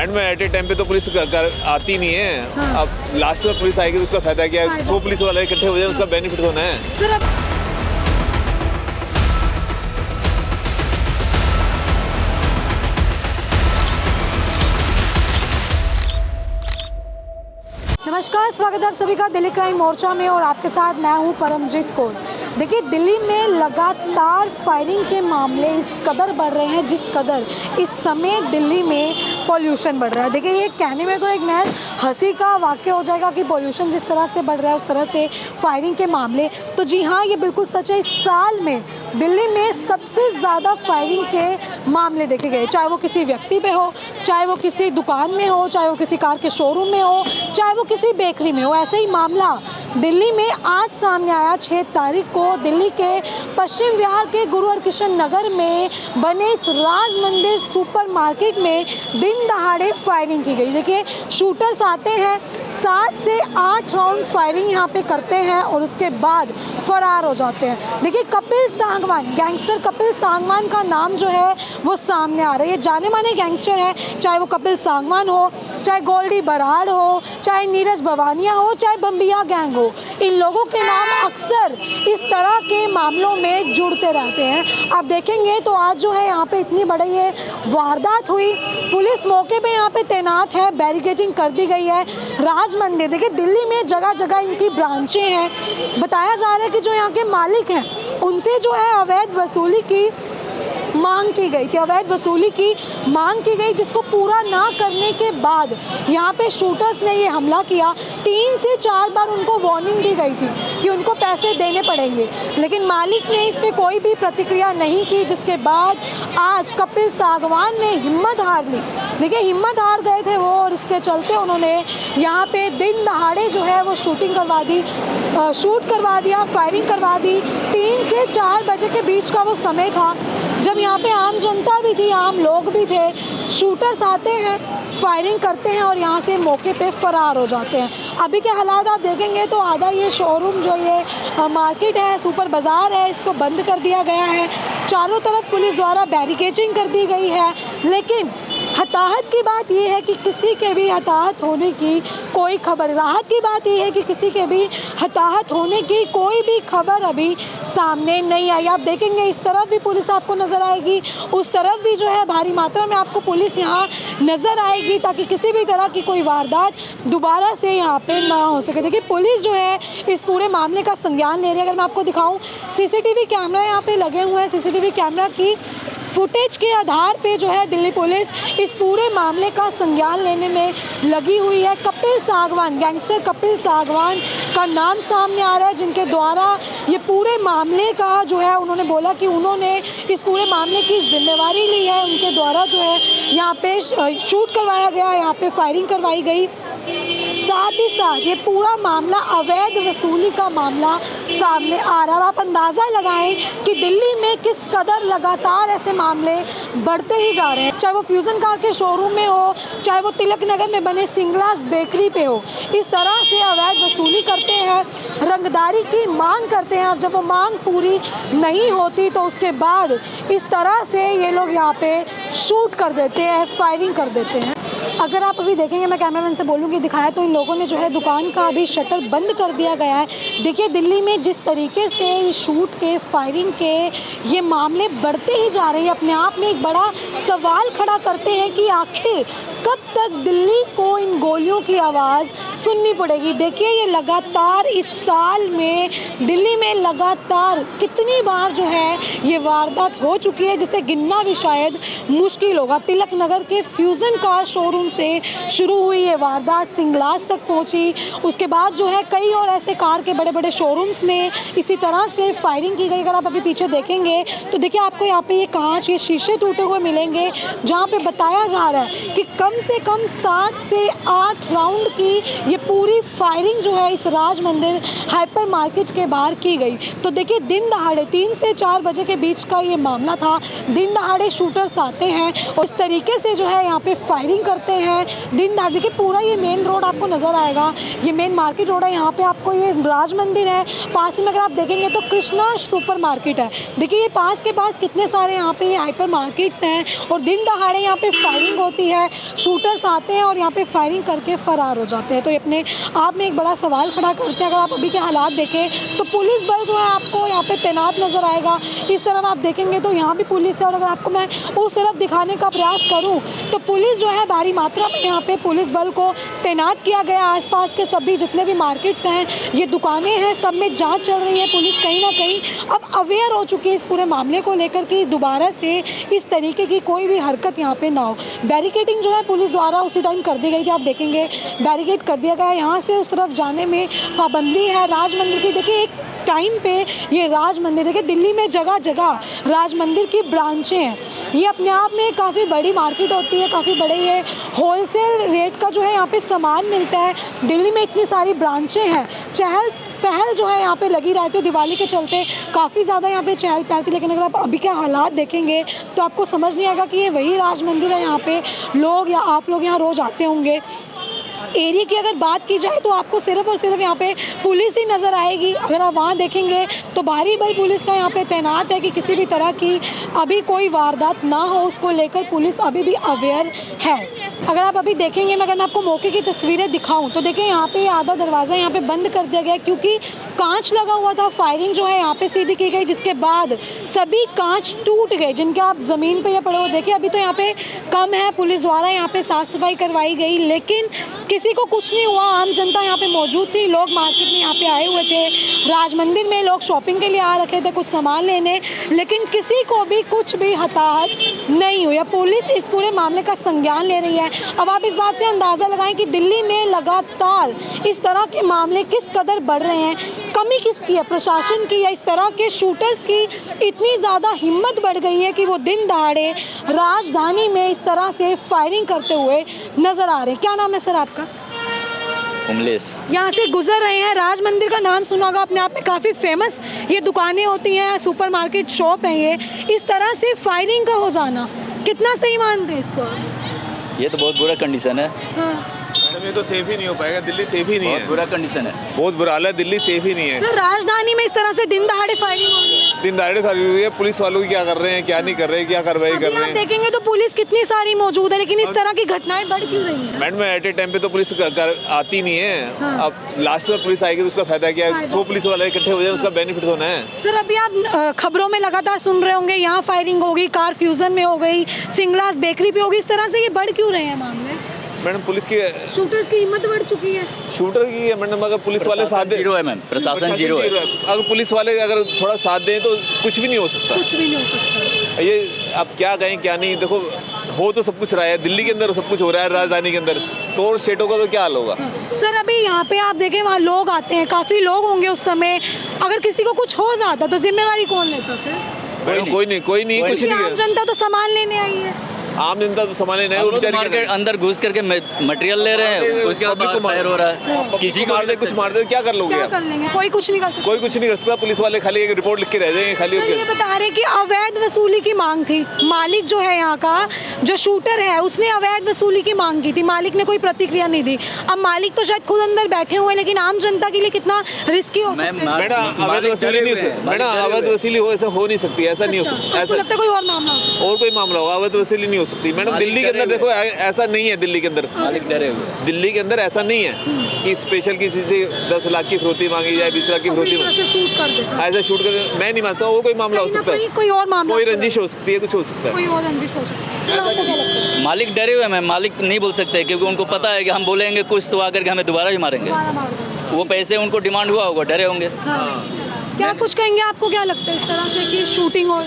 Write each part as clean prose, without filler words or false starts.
Madam eight ए time पे तो police आती नहीं है। हाँ। अब लास्ट में पुलिस आएगी तो उसका फायदा क्या है? 100 पुलिस वाले इकट्ठे हो जाए उसका बेनिफिट होना है। सर अब नमस्कार, स्वागत है आप सभी का दिल्ली क्राइम मोर्चा में और आपके साथ मैं हूं परमजीत कौर। देखिए, दिल्ली में लगातार फायरिंग के मामले इस कदर बढ़ रहे हैं जिस कदर इस समय दिल्ली में पॉल्यूशन बढ़ रहा है। देखिए, ये कहने में तो एक महज हंसी का वाक्य हो जाएगा कि पॉल्यूशन जिस तरह से बढ़ रहा है उस तरह से फायरिंग के मामले, तो जी हाँ, ये बिल्कुल सच है। इस साल में दिल्ली में सबसे ज़्यादा फायरिंग के मामले देखे गए, चाहे वो किसी व्यक्ति पे हो, चाहे वो किसी दुकान में हो, चाहे वो किसी कार के शोरूम में हो, चाहे वो किसी बेकरी में हो। ऐसे ही मामला दिल्ली में आज सामने आया। 6 तारीख को दिल्ली के पश्चिम विहार के गुरु हरकृष्ण नगर में बने इस राज मंदिर सुपरमार्केट में दिन दहाड़े फायरिंग की गई। देखिए, शूटर्स आते हैं, 7 से 8 राउंड फायरिंग यहाँ पे करते हैं और उसके बाद फरार हो जाते हैं। देखिए, कपिल सांगवान, गैंगस्टर कपिल सांगवान का नाम जो है वो सामने आ रहा है। ये जाने माने गैंगस्टर है, चाहे वो कपिल सांगवान हो, चाहे गोल्डी बराड़ हो, चाहे नीरज बवानिया हो, चाहे बम्बिया गैंग हो। इन लोगों के नाम अक्सर इस तरह के मामलों में जुड़ते रहते हैं। आप देखेंगे तो आज जो है यहाँ पे इतनी बड़ी ये वारदात हुई, पुलिस मौके पे यहाँ पे तैनात है, बैरिकेडिंग कर दी गई है। राज मंदिर, देखिए दिल्ली में जगह जगह इनकी ब्रांचें हैं। बताया जा रहा है कि जो यहाँ के मालिक हैं उनसे जो है अवैध वसूली की मांग की गई थी, अवैध वसूली की मांग की गई, जिसको पूरा ना करने के बाद यहाँ पे शूटर्स ने ये हमला किया। 3 से 4 बार उनको वार्निंग दी गई थी कि उनको पैसे देने पड़ेंगे, लेकिन मालिक ने इस पे कोई भी प्रतिक्रिया नहीं की, जिसके बाद आज कपिल सांगवान ने हिम्मत हार ली। देखिए, हिम्मत हार गए थे वो और इसके चलते उन्होंने यहाँ पे दिन दहाड़े जो है वो शूटिंग करवा दी, शूट करवा दिया, फायरिंग करवा दी। 3 से 4 बजे के बीच का वो समय था जब यहाँ पे आम जनता भी थी, आम लोग भी थे। शूटर्स आते हैं, फायरिंग करते हैं और यहाँ से मौके पे फरार हो जाते हैं। अभी के हालात आप देखेंगे तो आधा ये शोरूम जो ये मार्केट है, सुपर बाज़ार है, इसको बंद कर दिया गया है। चारों तरफ पुलिस द्वारा बैरिकेडिंग कर दी गई है, लेकिन हताहत की बात यह है कि किसी के भी हताहत होने की कोई खबर, राहत की बात यह है कि किसी के भी हताहत होने की कोई भी खबर अभी सामने नहीं आई। आप देखेंगे इस तरफ भी पुलिस आपको नज़र आएगी, उस तरफ भी जो है भारी मात्रा में आपको पुलिस यहाँ नज़र आएगी, ताकि किसी भी तरह की कोई वारदात दोबारा से यहाँ पे ना हो सके। देखिए, पुलिस जो है इस पूरे मामले का संज्ञान ले रही है। अगर मैं आपको दिखाऊँ, CCTV कैमरा यहाँ पे लगे हुए हैं। CCTV कैमरा की फुटेज के आधार पे जो है दिल्ली पुलिस इस पूरे मामले का संज्ञान लेने में लगी हुई है। कपिल सांगवान, गैंगस्टर कपिल सांगवान का नाम सामने आ रहा है, जिनके द्वारा ये पूरे मामले का जो है उन्होंने बोला कि उन्होंने इस पूरे मामले की जिम्मेवारी ली है। उनके द्वारा जो है यहाँ पे शूट करवाया गया, यहाँ पे फायरिंग करवाई गई। साथ ही साथ ये पूरा मामला अवैध वसूली का मामला सामने आ रहा है। आप अंदाज़ा लगाएं कि दिल्ली में किस कदर लगातार ऐसे मामले बढ़ते ही जा रहे हैं, चाहे वो फ्यूज़न कार के शोरूम में हो, चाहे वो तिलक नगर में बने सिंगलास बेकरी पे हो। इस तरह से अवैध वसूली करते हैं, रंगदारी की मांग करते हैं और जब वो मांग पूरी नहीं होती तो उसके बाद इस तरह से ये लोग यहाँ पे शूट कर देते हैं, फायरिंग कर देते हैं। अगर आप अभी देखेंगे, मैं कैमरामैन से बोलूँगी दिखाया, तो इन लोगों ने जो है दुकान का अभी शटर बंद कर दिया गया है। देखिए, दिल्ली में जिस तरीके से शूट के, फायरिंग के ये मामले बढ़ते ही जा रहे हैं, अपने आप में एक बड़ा सवाल खड़ा करते हैं कि आखिर कब तक दिल्ली को इन गोलियों की आवाज़ सुननी पड़ेगी। देखिए, ये लगातार इस साल में दिल्ली में लगातार कितनी बार जो है ये वारदात हो चुकी है, जिसे गिनना भी शायद मुश्किल होगा। तिलक नगर के फ्यूज़न कार शोरूम से शुरू हुई ये वारदात सिंगलास तक पहुंची, उसके बाद जो है कई और ऐसे कार के बड़े बड़े शोरूम्स में इसी तरह से फायरिंग की गई। अगर आप अभी पीछे देखेंगे तो देखिए, आपको यहाँ पे ये कांच, ये शीशे टूटे हुए मिलेंगे, जहाँ पे बताया जा रहा है कि कम से कम 7 से 8 राउंड की ये पूरी फायरिंग जो है इस राज मंदिर हाइपर मार्केट के बाहर की गई। तो देखिए दिन दहाड़े 3 से 4 बजे के बीच का ये मामला था। दिन दहाड़े शूटर्स आते हैं और इस तरीके से जो है यहाँ पे फायरिंग करते हैं। दिन दहाड़े देखिए पूरा ये मेन रोड आपको नज़र आएगा, ये मेन मार्केट रोड है। यहाँ पे आपको ये राज मंदिर है, पास में अगर आप देखेंगे तो कृष्णा सुपर मार्केट है। देखिए ये पास के पास कितने सारे यहाँ पे हाइपर मार्केट्स हैं और दिन दहाड़े यहाँ पे फायरिंग होती है। शूटर्स आते हैं और यहाँ पे फायरिंग करके फरार हो जाते हैं। तो ये अपने आप में एक बड़ा सवाल खड़ा करते हैं। अगर आप अभी के हालात देखें तो पुलिस बल जो है आपको यहाँ पे तैनात नज़र आएगा। इस तरफ आप देखेंगे तो यहाँ भी पुलिस है और अगर आपको मैं उस तरफ दिखाने का प्रयास करूँ तो पुलिस जो है भारी मात्रा में यहाँ पे पुलिस बल को तैनात किया गया। आसपास के सभी जितने भी मार्केट्स हैं, ये दुकानें हैं, सब में जांच चल रही है। पुलिस कहीं ना कहीं अब अवेयर हो चुकी है इस पूरे मामले को लेकर कि दोबारा से इस तरीके की कोई भी हरकत यहाँ पे ना हो। बैरिकेडिंग जो है पुलिस द्वारा उसी टाइम कर दी गई थी। आप देखेंगे बैरिकेड कर दिया गया है, यहाँ से उस तरफ जाने में पाबंदी है। राज मंदिर की देखिए एक टाइम पे ये राज मंदिर देखिए दिल्ली में जगह जगह राज मंदिर की ब्रांचें हैं। ये अपने आप में काफ़ी बड़ी मार्केट होती है, काफ़ी बड़े ये होलसेल रेट का जो है यहाँ पे सामान मिलता है। दिल्ली में इतनी सारी ब्रांचें हैं, चहल पहल जो है यहाँ पे लगी रहती है। दिवाली के चलते काफ़ी ज़्यादा यहाँ पे चहल पहल थी, लेकिन अगर आप अभी के हालात देखेंगे तो आपको समझ नहीं आएगा कि ये वही राज मंदिर है। यहाँ पे लोग या आप लोग यहाँ रोज़ आते होंगे। एरिया की अगर बात की जाए तो आपको सिर्फ और सिर्फ यहाँ पे पुलिस ही नज़र आएगी। अगर आप वहाँ देखेंगे तो भारी बल पुलिस का यहाँ पे तैनात है कि किसी भी तरह की अभी कोई वारदात ना हो, उसको लेकर पुलिस अभी भी अवेयर है। अगर आप अभी देखेंगे, अगर मैं आपको मौके की तस्वीरें दिखाऊं तो देखिए यहाँ पे आधा दरवाज़ा यहाँ पे बंद कर दिया गया क्योंकि कांच लगा हुआ था। फायरिंग जो है यहाँ पे सीधी की गई, जिसके बाद सभी कांच टूट गए जिनके आप ज़मीन पे या पड़े हो। देखिए अभी तो यहाँ पे कम है, पुलिस द्वारा यहाँ पे साफ़ सफाई करवाई गई, लेकिन किसी को कुछ नहीं हुआ। आम जनता यहाँ पे मौजूद थी, लोग मार्केट में यहाँ पे आए हुए थे। राज मंदिर में लोग शॉपिंग के लिए आ रखे थे, कुछ सामान लेने, लेकिन किसी को भी कुछ भी हताहत नहीं हुई। पुलिस इस पूरे मामले का संज्ञान ले रही है। अब आप इस बात से अंदाज़ा लगाएं कि दिल्ली में लगातार इस तरह के मामले किस कदर बढ़ रहे हैं। कमी किसकी है, प्रशासन की या इस तरह के शूटर्स की? इतनी ज़्यादा हिम्मत बढ़ गई है कि वो दिन दहाड़े राजधानी में इस तरह से फायरिंग करते हुए नज़र आ रहे हैं। क्या नाम है सर आपका? उमलेस। यहाँ से गुजर रहे हैं। राज मंदिर का नाम सुना होगा, अपने आप में काफ़ी फेमस ये दुकानें होती हैं, सुपरमार्केट शॉप है ये। इस तरह से फायरिंग का हो जाना कितना सही मानते हैं इसको? ये तो बहुत बुरा कंडीशन है। हाँ। मैडम ये तो सेफ ही नहीं हो पाएगा, दिल्ली सेफ ही नहीं बहुत है। बुरा कंडीशन है। बहुत बुरा हाल है, दिल्ली सेफ ही नहीं है। सर राजधानी में इस तरह से दिन दहाड़े फायरिंग हो रही है। दिन दहाड़े फायरिंग हुई है, पुलिस वालों की क्या कर रहे हैं, क्या नहीं कर रहे हैं, क्या कार्रवाई कर अभी रहे आप हैं। देखेंगे तो पुलिस कितनी सारी मौजूद है, लेकिन इस तरह की घटनाएं बढ़ क्यों रही हैं? मैडम एट ए टाइम पे तो पुलिस आती नहीं है। हाँ। अब लास्ट में पुलिस आएगी तो उसका फायदा क्या है? 100 पुलिस वाले इकट्ठे हो जाए, उसका बेनिफिट होना है। सर अभी आप खबरों में लगातार सुन रहे होंगे, यहाँ फायरिंग हो गई, कार फ्यूजन में हो गई, सिंगलास बेकरी पे होगी। इस तरह से ये बढ़ क्यों रहे हैं मामले? मैडम पुलिस की शूटर्स की हिम्मत बढ़ चुकी है। शूटर की है मैडम, अगर पुलिस वाले साथ दे, जीरो है मैम, प्रशासन जीरो है। अगर पुलिस वाले अगर थोड़ा साथ दें तो कुछ भी नहीं हो सकता। कुछ भी नहीं हो सकता। ये अब क्या कहें क्या नहीं, देखो हो तो सब कुछ रहा है, दिल्ली के अंदर सब कुछ हो रहा है, राजधानी के अंदर, तो और स्टेटों का तो क्या हाल होगा? सर अभी यहाँ पे आप देखें, वहाँ लोग आते हैं, काफ़ी लोग होंगे उस समय। अगर किसी को कुछ हो जाता तो जिम्मेवारी कौन लेता फिर? मैडम कोई नहीं कुछ नहीं आम है। जनता तो सामान लेने आई है। आम जनता तो सामान नहीं, वो बेचारी मार्केट अंदर घुस करके मटेरियल ले रहे हैं, उसके बाद पब्लिक को फायर हो रहा है। किसी को मार दे, कुछ मार दे, क्या कर लोगे क्या आप? कर लेंगे? कोई कुछ नहीं कर सकता। कोई कुछ नहीं कर सकता। पुलिस वाले खाली एक रिपोर्ट लिख के रह जाएंगे खाली। सर ये बता रहे कि अवैध वसूली की मांग थी। मालिक जो है यहाँ का, जो शूटर है, उसने अवैध वसूली की मांग की थी। मालिक ने कोई प्रतिक्रिया नहीं दी। अब मालिक तो शायद खुद अंदर बैठे हुए हैं, लेकिन आम जनता के लिए कितना रिस्की हो सकता है? मैडम अवैध वसूली नहीं हो सकती। मैडम अवैध वसूली हो ऐसा हो नहीं सकती, ऐसा नहीं हो सकता। ऐसा लगता है कोई और मामला होगा। और कोई मामला होगा, अवैध वसूली नहीं हो सकती। मैडम दिल्ली के अंदर देखो ऐसा नहीं है। दिल्ली के अंदर मालिक डरे हुए। दिल्ली के अंदर ऐसा नहीं है कि स्पेशल किसी से 10 लाख की फिरौती मांगी जाए, 20 लाख की फिरौती शूट कर देता ऐसा शूट कर, मैं नहीं मानता। और कोई मामला हो सकता है, कोई और मामला, कोई रंजिश हो सकती है, कुछ हो सकता है। कोई और रंजिश हो सकती है। आपको क्या लगता है? मालिक डरे हुए हैं मैम, मालिक नहीं बोल सकते क्योंकि उनको पता है कि हम बोलेंगे कुछ तो आकर के हमें दोबारा ही मारेंगे। दोबारा मार देंगे। वो पैसे उनको डिमांड हुआ होगा, डरे होंगे। हाँ। क्या कुछ कहेंगे, आपको क्या लगता है इस तरह से कि शूटिंग हो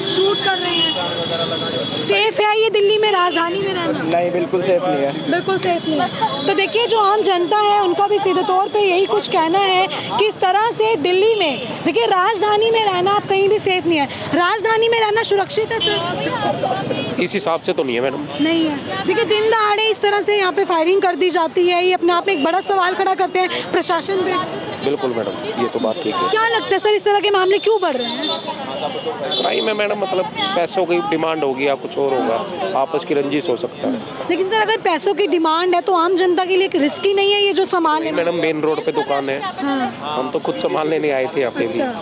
शूट कर रहे हैं, सेफ है ये दिल्ली में, राजधानी में रहना? नहीं, बिल्कुल सेफ नहीं है। बिल्कुल सेफ नहीं है। तो देखिए जो आम जनता है उनका भी सीधे तौर पे यही कुछ कहना है कि इस तरह से दिल्ली में, देखिए राजधानी में रहना आप कहीं भी सेफ नहीं है। राजधानी में रहना सुरक्षित है सर? इस हिसाब से तो नहीं है मैडम। नहीं है। देखिए दिन दहाड़े इस तरह से यहाँ पे फायरिंग कर दी जाती है, ये अपने आप में एक बड़ा सवाल खड़ा करते हैं प्रशासन पे। बिल्कुल मैडम, ये तो बात ठीक है। क्या लगता है सर इस तरह के मामले क्यों बढ़ रहे हैं? क्राइम है मैडम, मतलब पैसों की डिमांड होगी या कुछ और होगा, आपस की रंजिश हो सकता है। लेकिन सर अगर पैसों की डिमांड है तो आम जनता के लिए रिस्की नहीं है ये जो सामान है? मैडम मेन रोड पे दुकान है, हाँ। हम तो खुद सामान लेने आए थे यहाँ पे भी। अच्छा,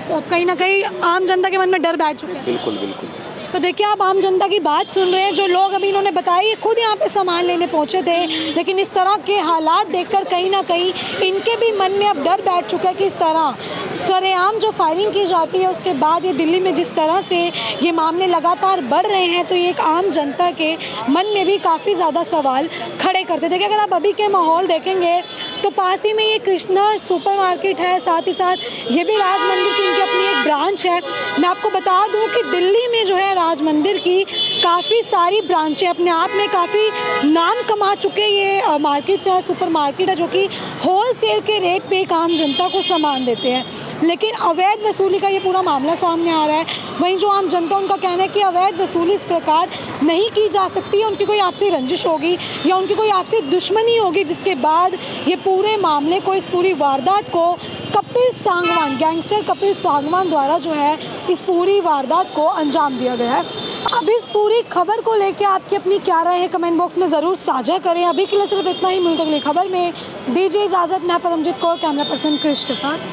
तो अब कहीं ना कहीं आम जनता के मन में डर बैठ चुका है। बिल्कुल बिल्कुल। तो देखिए आप आम जनता की बात सुन रहे हैं, जो लोग अभी इन्होंने बताया ये खुद यहाँ पे सामान लेने पहुँचे थे, लेकिन इस तरह के हालात देखकर कहीं ना कहीं इनके भी मन में अब डर बैठ चुका है कि इस तरह सरेआम जो फायरिंग की जाती है उसके बाद ये दिल्ली में जिस तरह से ये मामले लगातार बढ़ रहे हैं, तो ये एक आम जनता के मन में भी काफ़ी ज़्यादा सवाल खड़े करते। देखिए अगर आप अभी के माहौल देखेंगे तो पास ही में ये कृष्णा सुपरमार्केट है, साथ ही साथ ये भी राज मंदिर की इनकी अपनी एक ब्रांच है। मैं आपको बता दूं कि दिल्ली में जो है राज मंदिर की काफ़ी सारी ब्रांचें अपने आप में काफ़ी नाम कमा चुके ये मार्केट्स हैं, सुपर मार्केट है, जो कि होलसेल के रेट पे एक आम जनता को सामान देते हैं। लेकिन अवैध वसूली का ये पूरा मामला सामने आ रहा है। वहीं जो आम जनता उनका कहना है कि अवैध वसूली इस प्रकार नहीं की जा सकती है, उनकी कोई आपसी रंजिश होगी या उनकी कोई आपसी दुश्मनी होगी जिसके बाद ये पूरे मामले को, इस पूरी वारदात को कपिल सांगवान, गैंगस्टर कपिल सांगवान द्वारा जो है इस पूरी वारदात को अंजाम दिया गया है। अब इस पूरी खबर को लेकर आपकी अपनी क्या राय है कमेंट बॉक्स में ज़रूर साझा करें। अभी के लिए सिर्फ इतना ही, मिलते अगली खबर में। दीजिए इजाज़त, मैं परमजीत कौर, कैमरा पर्सन क्रिश के साथ।